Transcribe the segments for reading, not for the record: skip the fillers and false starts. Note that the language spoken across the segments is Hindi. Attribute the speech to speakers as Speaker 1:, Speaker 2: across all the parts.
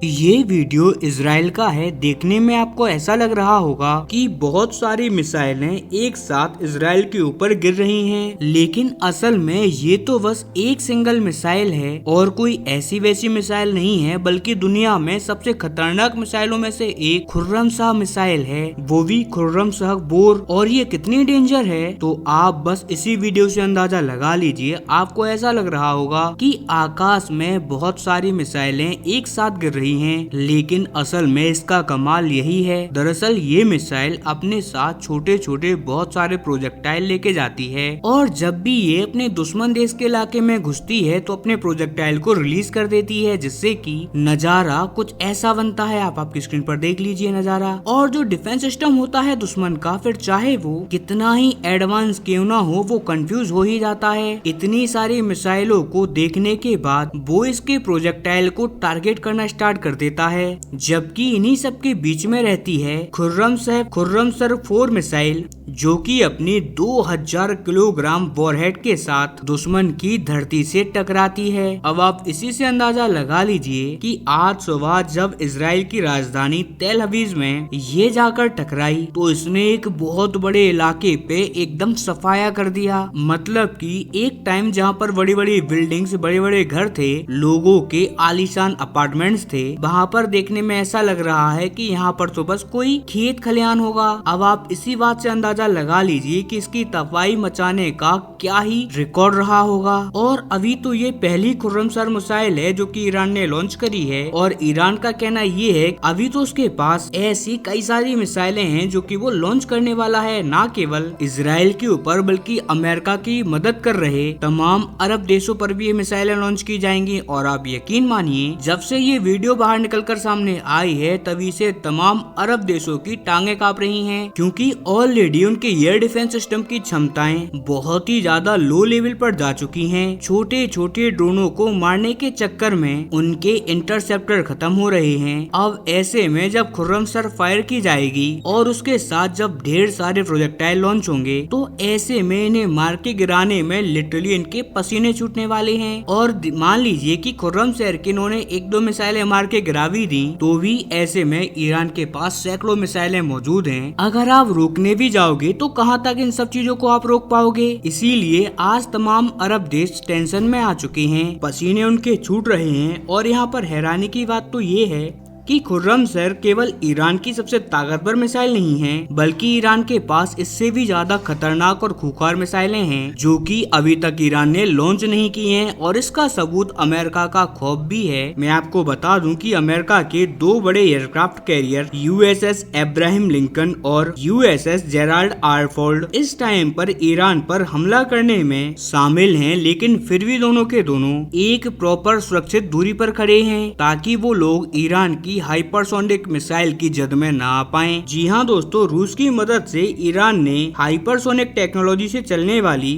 Speaker 1: ये वीडियो इजराइल का है। देखने में आपको ऐसा लग रहा होगा कि बहुत सारी मिसाइलें एक साथ इजराइल के ऊपर गिर रही हैं, लेकिन असल में ये तो बस एक सिंगल मिसाइल है और कोई ऐसी वैसी मिसाइल नहीं है, बल्कि दुनिया में सबसे खतरनाक मिसाइलों में से एक खुर्रम शाह मिसाइल है, वो भी खुर्रम शाह बोर। और ये कितनी डेंजर है तो आप बस इसी वीडियो से अंदाजा लगा लीजिए। आपको ऐसा लग रहा होगा कि आकाश में बहुत सारी मिसाइलें एक साथ गिर रही हैं, लेकिन असल में इसका कमाल यही है। दरअसल ये मिसाइल अपने साथ छोटे छोटे बहुत सारे प्रोजेक्टाइल लेके जाती है और जब भी ये अपने दुश्मन देश के इलाके में घुसती है तो अपने प्रोजेक्टाइल को रिलीज कर देती है, जिससे कि नजारा कुछ ऐसा बनता है। आप आपकी स्क्रीन पर देख लीजिए नजारा। और जो डिफेंस सिस्टम होता है दुश्मन का, फिर चाहे वो कितना ही एडवांस क्यों ना हो, वो कंफ्यूज हो ही जाता है। इतनी सारी मिसाइलों को देखने के बाद वो इसके प्रोजेक्टाइल को टारगेट करना स्टार्ट कर देता है, जबकि इन्हीं सब के बीच में रहती है खुर्रमसर 4 मिसाइल, जो कि अपनी 2000 किलोग्राम वॉरहेड के साथ दुश्मन की धरती से टकराती है। अब आप इसी से अंदाजा लगा लीजिए कि आज सुबह जब इजराइल की राजधानी तेल अवीव में ये जाकर टकराई तो इसने एक बहुत बड़े इलाके पे एकदम सफाया कर दिया। मतलब कि एक टाइम जहाँ पर बड़ी बड़ी बिल्डिंग्स, बड़े बड़े घर थे, लोगों के आलीशान अपार्टमेंट्स थे, वहाँ पर देखने में ऐसा लग रहा है कि यहाँ पर तो बस कोई खेत खलियान होगा। अब आप इसी बात से अंदाजा लगा लीजिए कि इसकी तबाही मचाने का क्या ही रिकॉर्ड रहा होगा। और अभी तो ये पहली खुर्रमसर मिसाइल है जो कि ईरान ने लॉन्च करी है, और ईरान का कहना ये है अभी तो उसके पास ऐसी कई सारी मिसाइलें हैं जो कि वो लॉन्च करने वाला है, ना केवल इजराइल के ऊपर बल्कि अमेरिका की मदद कर रहे तमाम अरब देशों पर भी ये मिसाइलें लॉन्च की जाएंगी। और आप यकीन मानिए, जब से ये वीडियो बाहर निकलकर सामने आई है तभी से तमाम अरब देशों की टांगे कांप रही हैं, क्योंकि ऑलरेडी उनके एयर डिफेंस सिस्टम की क्षमताएं बहुत ही ज्यादा लो लेवल पर जा चुकी हैं। छोटे छोटे ड्रोनों को मारने के चक्कर में उनके इंटरसेप्टर खत्म हो रहे हैं। अब ऐसे में जब खुर्रमसर फायर की जाएगी और उसके साथ जब ढेर सारे प्रोजेक्टाइल लॉन्च होंगे, तो ऐसे में इन्हें मार के गिराने में लिटरली इनके पसीने छूटने वाले हैं। और मान लीजिए कि खुर्रमसर के इन्होंने 1-2 मिसाइलें मार के गिरा भी दी, तो भी ऐसे में ईरान के पास सैकड़ों मिसाइलें मौजूद हैं। अगर आप रोकने भी जाओगे तो कहाँ तक इन सब चीजों को आप रोक पाओगे। इसीलिए आज तमाम अरब देश टेंशन में आ चुके हैं, पसीने उनके छूट रहे हैं। और यहाँ पर हैरानी की बात तो ये है कि खुर्रमसर केवल ईरान की सबसे ताकतवर मिसाइल नहीं है, बल्कि ईरान के पास इससे भी ज्यादा खतरनाक और खूंखार मिसाइलें हैं जो कि अभी तक ईरान ने लॉन्च नहीं की हैं। और इसका सबूत अमेरिका का खौफ भी है। मैं आपको बता दूं कि अमेरिका के 2 बड़े aircraft carrier USS Abraham Lincoln और USS जेराल्ड आर फोर्ड इस टाइम पर ईरान पर हमला करने में शामिल हैं, लेकिन फिर भी दोनों के दोनों एक प्रॉपर सुरक्षित दूरी पर खड़े हैं, ताकि वो लोग ईरान की हाइपरसोनिक मिसाइल की जद में ना आ पाएं। जी हाँ दोस्तों, रूस की मदद से ईरान ने हाइपरसोनिक टेक्नोलॉजी से चलने वाली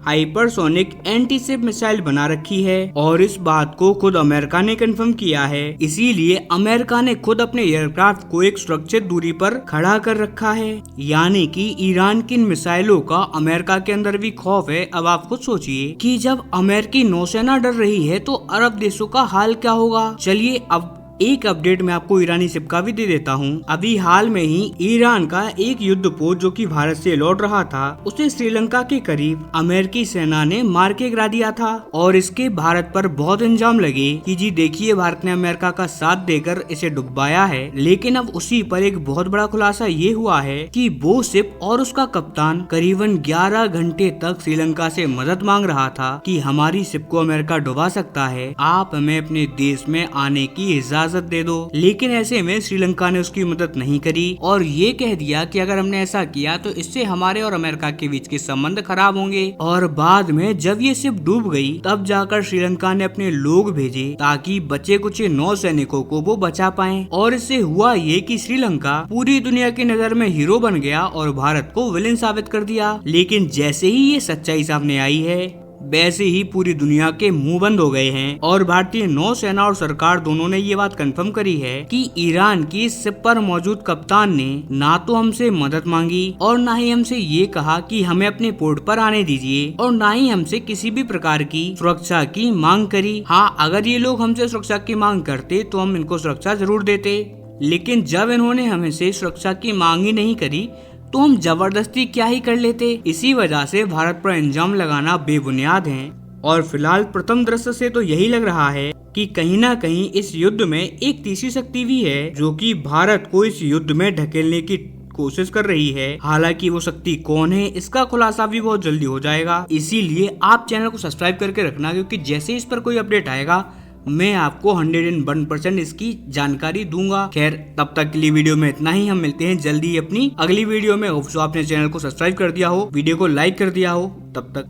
Speaker 1: हाइपरसोनिक एंटीशिप मिसाइल बना रखी है, और इस बात को खुद अमेरिका ने कंफर्म किया है। इसीलिए अमेरिका ने खुद अपने एयरक्राफ्ट को एक सुरक्षित दूरी पर खड़ा कर रखा है। यानी कि ईरान की मिसाइलों का अमेरिका के अंदर भी खौफ है। अब आप खुद सोचिए कि जब अमेरिकी नौसेना डर रही है तो अरब देशों का हाल क्या होगा। चलिए अब एक अपडेट मैं आपको ईरानी शिप का भी दे देता हूँ। अभी हाल में ही ईरान का एक युद्धपोत जो कि भारत से लौट रहा था, उसे श्रीलंका के करीब अमेरिकी सेना ने मार के गिरा दिया था। और इसके भारत पर बहुत इल्जाम लगे कि जी देखिए, भारत ने अमेरिका का साथ देकर इसे डुबाया है। लेकिन अब उसी पर एक बहुत बड़ा खुलासा ये हुआ है कि वो शिप और उसका कप्तान करीबन 11 घंटे तक श्रीलंका से मदद मांग रहा था कि हमारी शिप को अमेरिका डुबा सकता है, आप हमें अपने देश में आने की इजाजत दे दो। लेकिन ऐसे में श्रीलंका ने उसकी मदद नहीं करी और ये कह दिया कि अगर हमने ऐसा किया तो इससे हमारे और अमेरिका के बीच के संबंध खराब होंगे। और बाद में जब ये शिप डूब गई, तब जाकर श्रीलंका ने अपने लोग भेजे ताकि बचे कुछ नौसैनिकों को वो बचा पाए। और इससे हुआ ये कि श्रीलंका पूरी दुनिया की नजर में हीरो बन गया और भारत को विलेन साबित कर दिया। लेकिन जैसे ही ये सच्चाई सामने आई है, वैसे ही पूरी दुनिया के मुंह बंद हो गए हैं और भारतीय नौसेना और सरकार दोनों ने ये बात कंफर्म करी है कि ईरान की शिप पर मौजूद कप्तान ने ना तो हमसे मदद मांगी और ना ही हमसे ये कहा कि हमें अपने पोर्ट पर आने दीजिए और ना ही हमसे किसी भी प्रकार की सुरक्षा की मांग करी। हाँ, अगर ये लोग हमसे सुरक्षा की मांग करते तो हम इनको सुरक्षा जरूर देते, लेकिन जब इन्होंने हमसे सुरक्षा की मांग ही नहीं करी तो हम जबरदस्ती क्या ही कर लेते। इसी वजह से भारत पर इल्जाम लगाना बेबुनियाद है और फिलहाल प्रथम दृष्टि से तो यही लग रहा है कि कहीं ना कहीं इस युद्ध में एक तीसरी शक्ति भी है जो कि भारत को इस युद्ध में ढकेलने की कोशिश कर रही है। हालांकि वो शक्ति कौन है इसका खुलासा भी बहुत जल्दी हो जाएगा, इसीलिए आप चैनल को सब्सक्राइब करके रखना, क्योंकि जैसे इस पर कोई अपडेट आएगा मैं आपको 101% इसकी जानकारी दूंगा। खैर, तब तक के लिए वीडियो में इतना ही। हम मिलते हैं जल्दी अपनी अगली वीडियो में। होप सो आपने चैनल को सब्सक्राइब कर दिया हो, वीडियो को लाइक कर दिया हो। तब तक